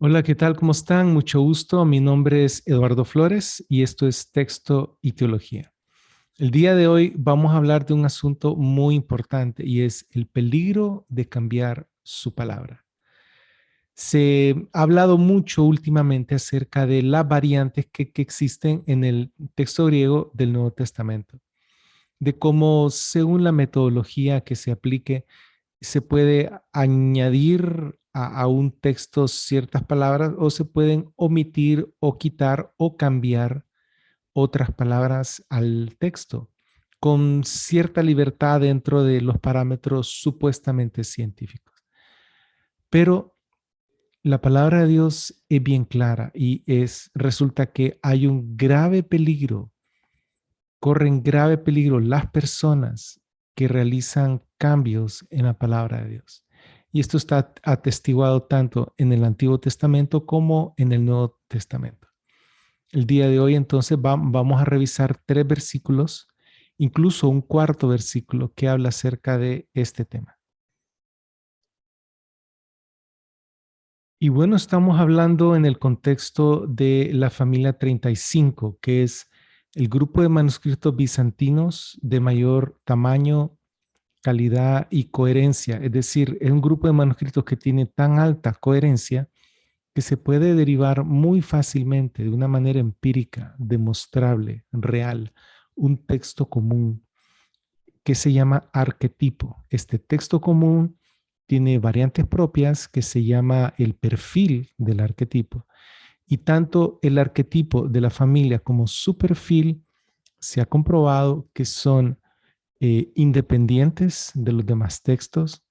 Hola, ¿qué tal? ¿Cómo están? Mucho gusto. Mi nombre es Eduardo Flores y esto es Texto y Teología. El día de hoy vamos a hablar de un asunto muy importante y es el peligro de cambiar su palabra. Se ha hablado mucho últimamente acerca de las variantes que existen en el texto griego del Nuevo Testamento, de cómo según la metodología que se aplique, se puede añadir a un texto ciertas palabras o se pueden omitir o quitar o cambiar otras palabras al texto con cierta libertad dentro de los parámetros supuestamente científicos. Pero la palabra de Dios es bien clara y resulta que hay un grave peligro, corren grave peligro las personas que realizan cambios en la palabra de Dios. Y esto está atestiguado tanto en el Antiguo Testamento como en el Nuevo Testamento. El día de hoy entonces vamos a revisar 3 versículos, incluso un cuarto versículo que habla acerca de este tema. Y bueno, estamos hablando en el contexto de la familia 35, que es el grupo de manuscritos bizantinos de mayor tamaño, calidad y coherencia. Es decir, es un grupo de manuscritos que tiene tan alta coherencia que se puede derivar muy fácilmente, de una manera empírica, demostrable, real, un texto común que se llama arquetipo. Este texto común tiene variantes propias que se llama el perfil del arquetipo. Y tanto el arquetipo de la familia como su perfil se ha comprobado que son independientes de los demás textos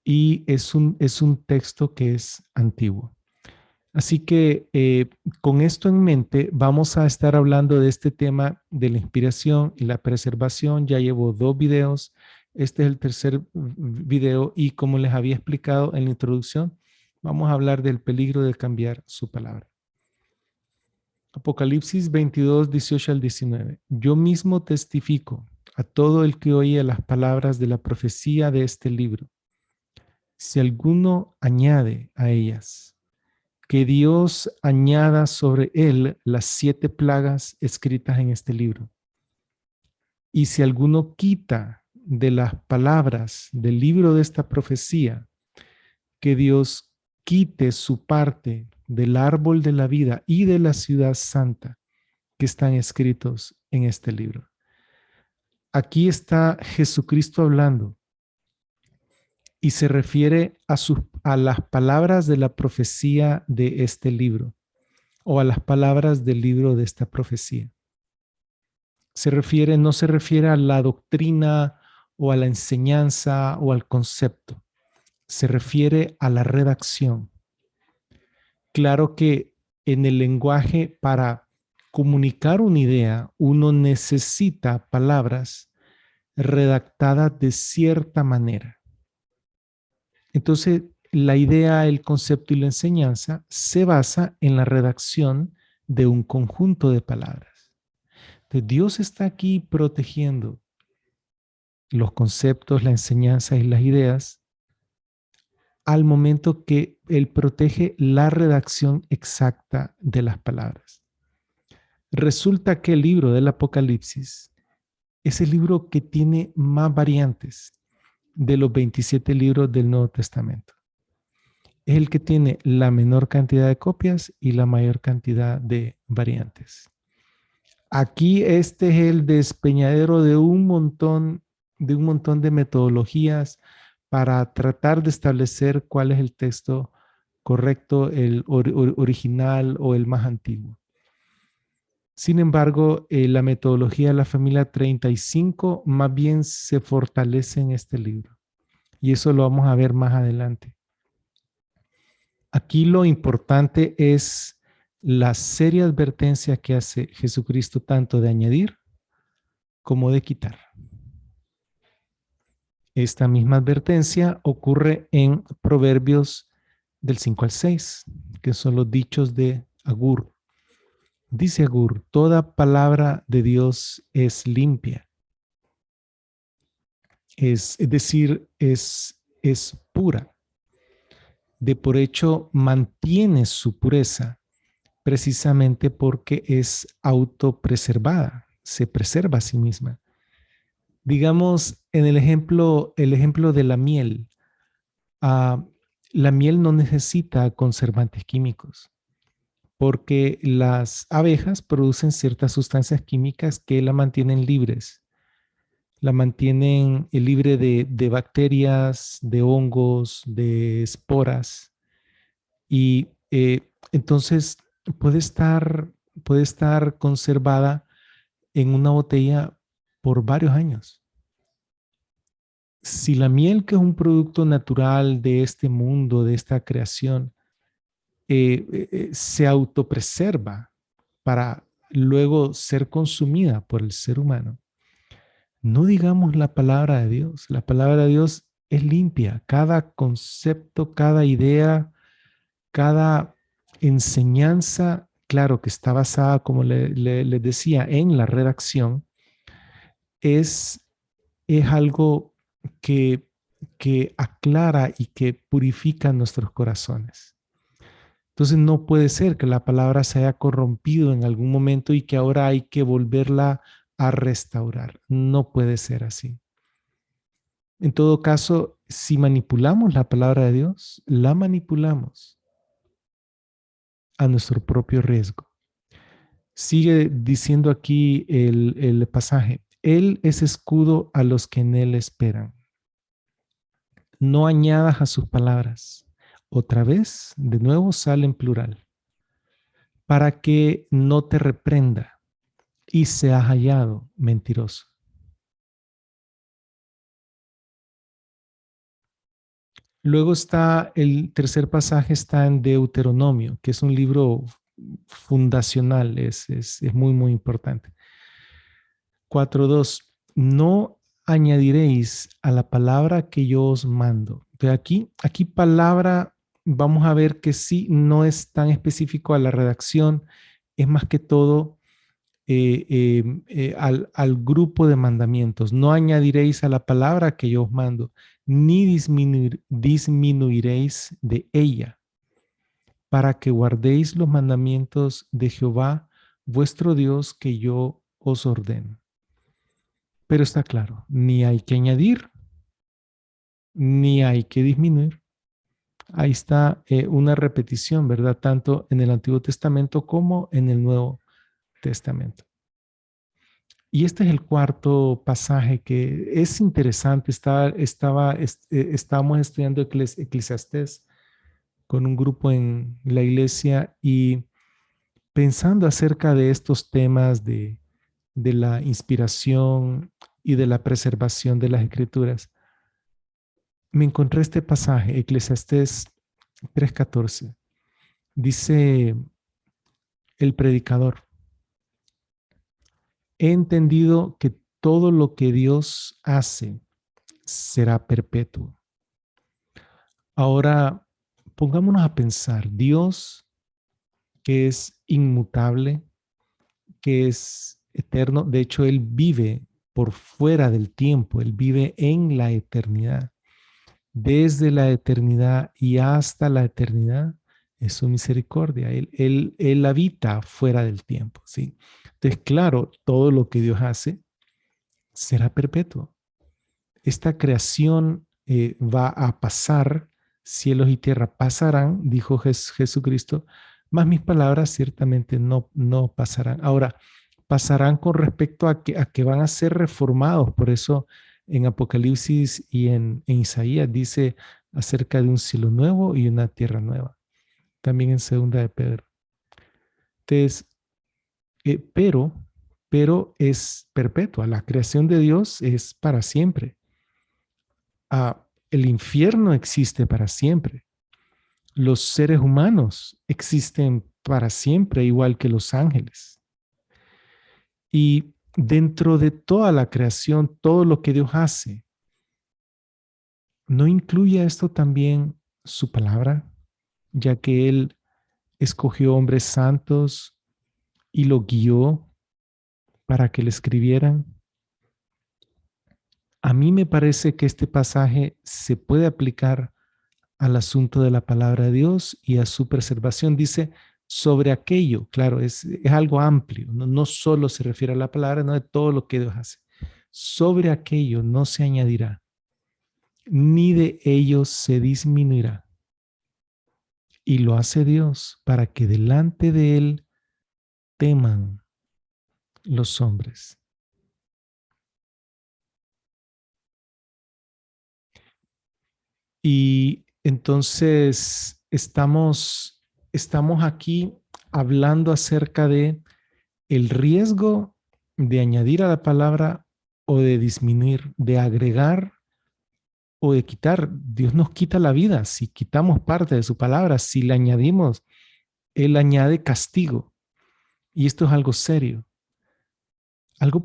y es un texto que es antiguo. Así que con esto en mente vamos a estar hablando de este tema de la inspiración y la preservación. Ya llevo 2 videos. Este es el tercer video y como les había explicado en la introducción, vamos a hablar del peligro de cambiar su palabra. Apocalipsis 22, 18 al 19. Yo mismo testifico a todo el que oye las palabras de la profecía de este libro. Si alguno añade a ellas, que Dios añada sobre él las 7 plagas escritas en este libro. Y si alguno quita de las palabras del libro de esta profecía, que Dios quite su parte del árbol de la vida y de la ciudad santa que están escritos en este libro. Aquí está Jesucristo hablando y se refiere a las palabras de la profecía de este libro o a las palabras del libro de esta profecía. No se refiere a la doctrina o a la enseñanza o al concepto, se refiere a la redacción. Claro que en el lenguaje para comunicar una idea, uno necesita palabras redactadas de cierta manera. Entonces, la idea, el concepto y la enseñanza se basa en la redacción de un conjunto de palabras. Entonces, Dios está aquí protegiendo los conceptos, la enseñanza y las ideas al momento que Él protege la redacción exacta de las palabras. Resulta que el libro del Apocalipsis es el libro que tiene más variantes de los 27 libros del Nuevo Testamento. Es el que tiene la menor cantidad de copias y la mayor cantidad de variantes. Aquí este es el despeñadero de un montón de metodologías para tratar de establecer cuál es el texto correcto, el original o el más antiguo. Sin embargo, la metodología de la familia 35 más bien se fortalece en este libro. Y eso lo vamos a ver más adelante. Aquí lo importante es la seria advertencia que hace Jesucristo tanto de añadir como de quitar. Esta misma advertencia ocurre en Proverbios del 5 al 6, que son los dichos de Agur. Dice Agur, toda palabra de Dios es limpia. Es decir, es pura. de por hecho mantiene su pureza precisamente porque es autopreservada, se preserva a sí misma. Digamos, en el ejemplo de la miel, ah, la miel no necesita conservantes químicos porque las abejas producen ciertas sustancias químicas que la mantienen libres, la mantienen libre de bacterias, de hongos, de esporas y entonces puede estar, puede estar conservada en una botella por varios años. Si la miel, que es un producto natural de este mundo, de esta creación, se autopreserva para luego ser consumida por el ser humano, no digamos la palabra de Dios. La palabra de Dios es limpia. Cada concepto, cada idea, cada enseñanza, claro que está basada, como les decía, en la redacción, es, es algo que, que aclara y que purifica nuestros corazones. Entonces no puede ser que la palabra se haya corrompido en algún momento y que ahora hay que volverla a restaurar. No puede ser así. En todo caso, si manipulamos la palabra de Dios, la manipulamos a nuestro propio riesgo. Sigue diciendo aquí el pasaje. Él es escudo a los que en él esperan. No añadas a sus palabras. Otra vez, de nuevo sale en plural. Para que no te reprenda y seas hallado mentiroso. Luego está el tercer pasaje, está en Deuteronomio, que es un libro fundacional, es muy, muy importante. 4:2. No añadiréis a la palabra que yo os mando. De aquí palabra, vamos a ver que sí, no es tan específico a la redacción, es más que todo al grupo de mandamientos. No añadiréis a la palabra que yo os mando, ni disminuiréis de ella, para que guardéis los mandamientos de Jehová, vuestro Dios, que yo os ordeno. Pero está claro, ni hay que añadir, ni hay que disminuir. Ahí está una repetición, ¿verdad? Tanto en el Antiguo Testamento como en el Nuevo Testamento. Y este es el cuarto pasaje que es interesante. Estábamos estudiando Eclesiastés con un grupo en la iglesia y pensando acerca de estos temas de la inspiración y de la preservación de las escrituras, me encontré este pasaje, Eclesiastés 3:14. Dice el predicador: he entendido que todo lo que Dios hace será perpetuo. Ahora, pongámonos a pensar, Dios, que es inmutable, que es eterno, de hecho, Él vive por fuera del tiempo, Él vive en la eternidad. Desde la eternidad y hasta la eternidad es su misericordia. Él habita fuera del tiempo, ¿sí? Entonces, claro, todo lo que Dios hace será perpetuo. Esta creación va a pasar, cielos y tierra pasarán, dijo Jesucristo, mas mis palabras ciertamente no pasarán. Ahora, pasarán con respecto a que van a ser reformados. Por eso en Apocalipsis y en Isaías dice acerca de un cielo nuevo y una tierra nueva. También en segunda de Pedro. Entonces, pero es perpetua. La creación de Dios es para siempre. El infierno existe para siempre. Los seres humanos existen para siempre, igual que los ángeles. Y dentro de toda la creación, todo lo que Dios hace, ¿no incluye esto también su palabra? Ya que Él escogió hombres santos y lo guió para que le escribieran. A mí me parece que este pasaje se puede aplicar al asunto de la palabra de Dios y a su preservación. Dice sobre aquello, claro, es algo amplio, no, no solo se refiere a la palabra, no de todo lo que Dios hace. Sobre aquello no se añadirá, ni de ellos se disminuirá. Y lo hace Dios para que delante de Él teman los hombres. Y entonces estamos aquí hablando acerca de el riesgo de añadir a la palabra o de disminuir, de agregar o de quitar. Dios nos quita la vida si quitamos parte de su palabra, si le añadimos, Él añade castigo. Y esto es algo serio. Algo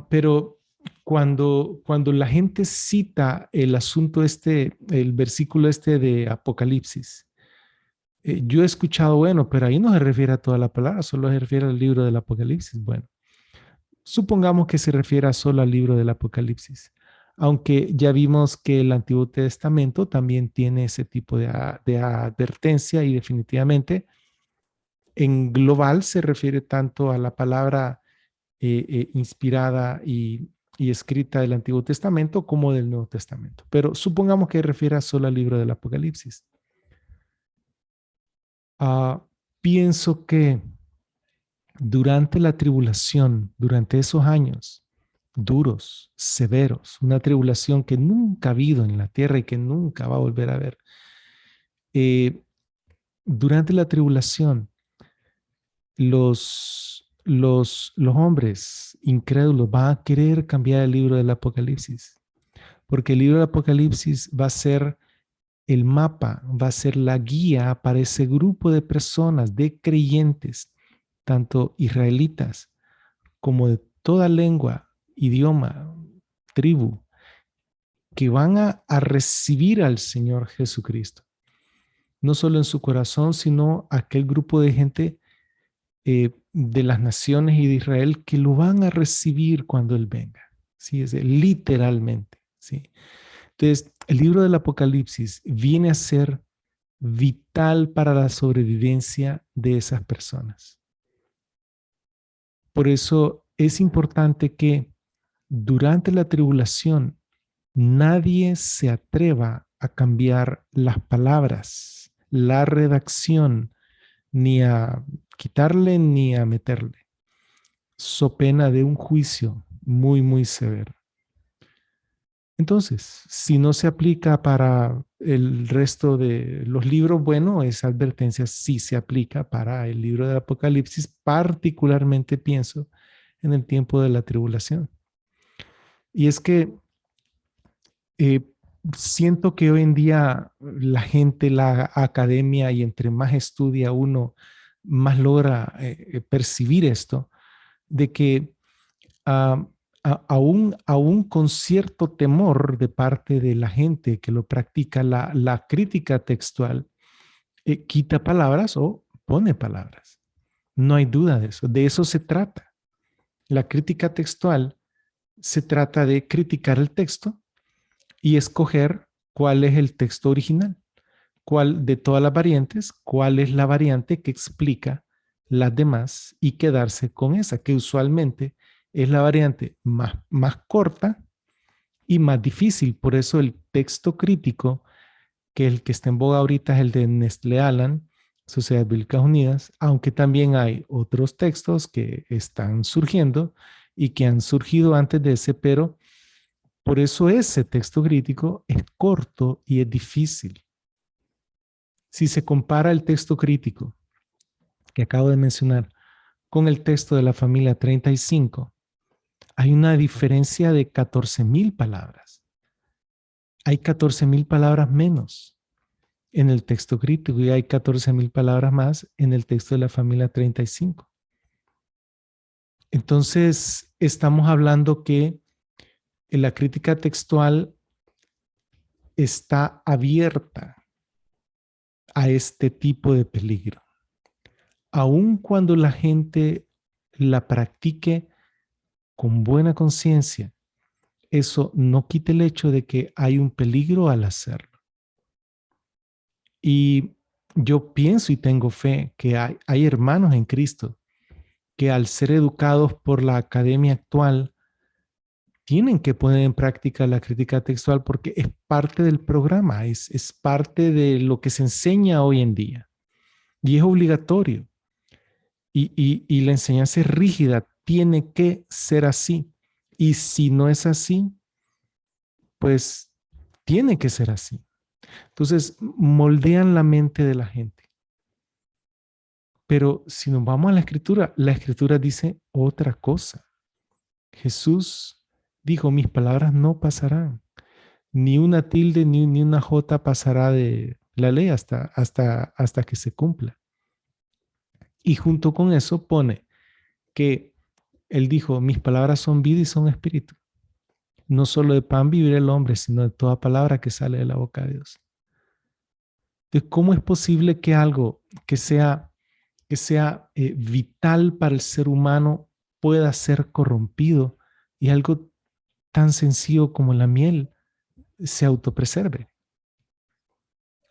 pero cuando la gente cita el asunto este, el versículo este de Apocalipsis, yo he escuchado, bueno, pero ahí no se refiere a toda la palabra, solo se refiere al libro del Apocalipsis. Bueno, supongamos que se refiere solo al libro del Apocalipsis, aunque ya vimos que el Antiguo Testamento también tiene ese tipo de advertencia y definitivamente en global se refiere tanto a la palabra inspirada y escrita del Antiguo Testamento como del Nuevo Testamento. Pero supongamos que refiere solo al libro del Apocalipsis. Ah, pienso que durante la tribulación, durante esos años duros, severos, una tribulación que nunca ha habido en la tierra y que nunca va a volver a ver, eh, durante la tribulación, los hombres incrédulos van a querer cambiar el libro del Apocalipsis, porque el libro del Apocalipsis va a ser el mapa, va a ser la guía para ese grupo de personas, de creyentes, tanto israelitas como de toda lengua, idioma, tribu, que van a recibir al Señor Jesucristo, no solo en su corazón, sino aquel grupo de gente de las naciones y de Israel que lo van a recibir cuando Él venga. ¿Sí? Literalmente. ¿Sí? Entonces, el libro del Apocalipsis viene a ser vital para la sobrevivencia de esas personas. Por eso es importante que durante la tribulación nadie se atreva a cambiar las palabras, la redacción, ni a quitarle ni a meterle, so pena de un juicio muy, muy severo. Entonces, si no se aplica para el resto de los libros, bueno, esa advertencia sí se aplica para el libro del Apocalipsis, particularmente pienso en el tiempo de la tribulación. Y es que eh, siento que hoy en día la gente, la academia, y entre más estudia uno, más logra percibir esto, de que ah, aún con cierto temor de parte de la gente que lo practica, la crítica textual quita palabras o pone palabras. No hay duda de eso. De eso se trata. La crítica textual se trata de criticar el texto y escoger cuál es el texto original, cuál de todas las variantes, cuál es la variante que explica las demás y quedarse con esa, que usualmente es la variante más corta y más difícil. Por eso el texto crítico, que el que está en boga ahorita es el de Nestlé Aland, Sociedades Bíblicas Unidas, aunque también hay otros textos que están surgiendo y que han surgido antes de ese, pero por eso ese texto crítico es corto y es difícil. Si se compara el texto crítico que acabo de mencionar con el texto de la familia 35, hay una diferencia de 14,000 palabras. Hay 14,000 palabras menos en el texto crítico y hay 14,000 palabras más en el texto de la familia 35. Entonces, estamos hablando que en la crítica textual está abierta a este tipo de peligro. Aun cuando la gente la practique con buena conciencia, eso no quita el hecho de que hay un peligro al hacerlo. Y yo pienso y tengo fe que hay hermanos en Cristo que al ser educados por la academia actual tienen que poner en práctica la crítica textual porque es parte del programa, es parte de lo que se enseña hoy en día y es obligatorio. Y la enseñanza es rígida, tiene que ser así. Y si no es así, pues tiene que ser así. Entonces, moldean la mente de la gente. Pero si nos vamos a la escritura dice otra cosa. Jesús dijo, mis palabras no pasarán. Ni una tilde ni una jota pasará de la ley hasta que se cumpla. Y junto con eso pone que él dijo, mis palabras son vida y son espíritu. No solo de pan vivirá el hombre, sino de toda palabra que sale de la boca de Dios. Entonces, ¿cómo es posible que algo que sea vital para el ser humano pueda ser corrompido y algo tan sencillo como la miel se autopreserve?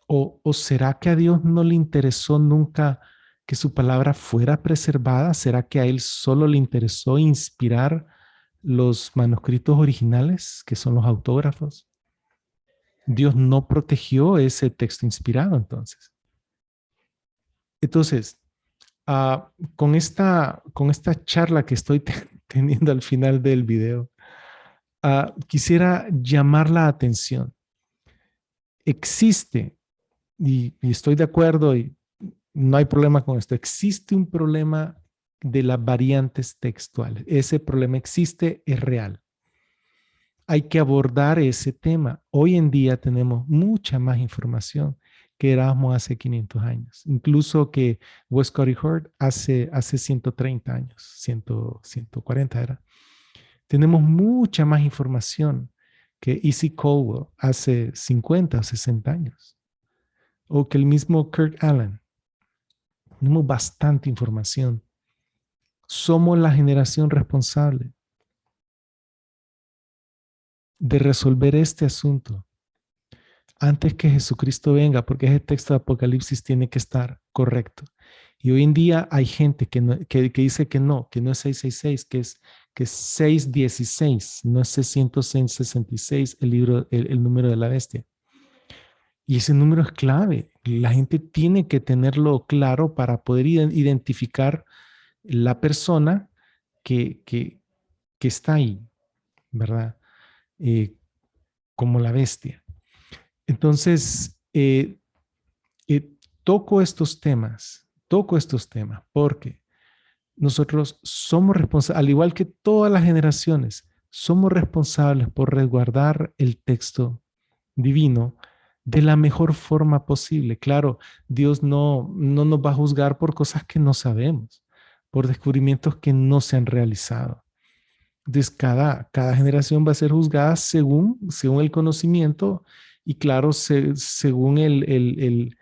¿O será que a Dios no le interesó nunca que su palabra fuera preservada? ¿Será que a Él solo le interesó inspirar los manuscritos originales, que son los autógrafos? Dios no protegió ese texto inspirado entonces. Entonces, con esta charla que estoy teniendo al final del video, quisiera llamar la atención. Existe, y estoy de acuerdo y no hay problema con esto, existe un problema de las variantes textuales. Ese problema existe, es real. Hay que abordar ese tema. Hoy en día tenemos mucha más información que éramos hace 500 años, incluso que Westcott y Hort hace 130 años, 140 era. Tenemos mucha más información que E.C. Caldwell hace 50 o 60 años, o que el mismo Kurt Allen. Tenemos bastante información. Somos la generación responsable de resolver este asunto antes que Jesucristo venga, porque ese texto de Apocalipsis tiene que estar correcto. Y hoy en día hay gente que dice que no es 666, que es 616, no es 666 el número de la bestia. Y ese número es clave. La gente tiene que tenerlo claro para poder identificar la persona que está ahí, ¿verdad? Eh, como la bestia. Entonces, eh, toco estos temas porque nosotros somos responsables, al igual que todas las generaciones, somos responsables por resguardar el texto divino de la mejor forma posible. Claro, Dios no nos va a juzgar por cosas que no sabemos, por descubrimientos que no se han realizado. Entonces, cada generación va a ser juzgada según el conocimiento y claro, según el,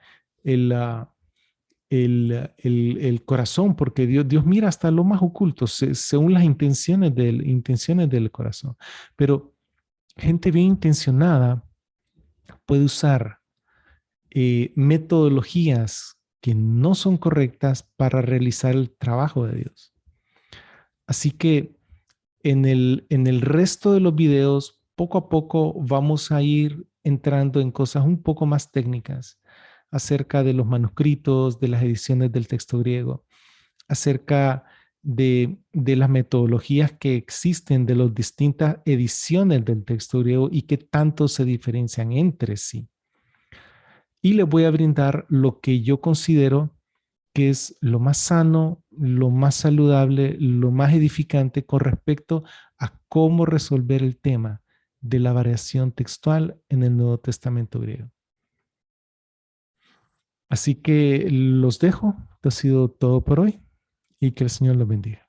el corazón, porque Dios mira hasta lo más oculto, según las intenciones del corazón. Pero gente bien intencionada puede usar metodologías que no son correctas para realizar el trabajo de Dios. Así que en el resto de los videos, poco a poco vamos a ir entrando en cosas un poco más técnicas acerca de los manuscritos, de las ediciones del texto griego, acerca de las metodologías que existen de las distintas ediciones del texto griego y qué tanto se diferencian entre sí. Y les voy a brindar lo que yo considero que es lo más sano, lo más saludable, lo más edificante con respecto a cómo resolver el tema de la variación textual en el Nuevo Testamento griego. Así que los dejo. Esto ha sido todo por hoy y que el Señor los bendiga.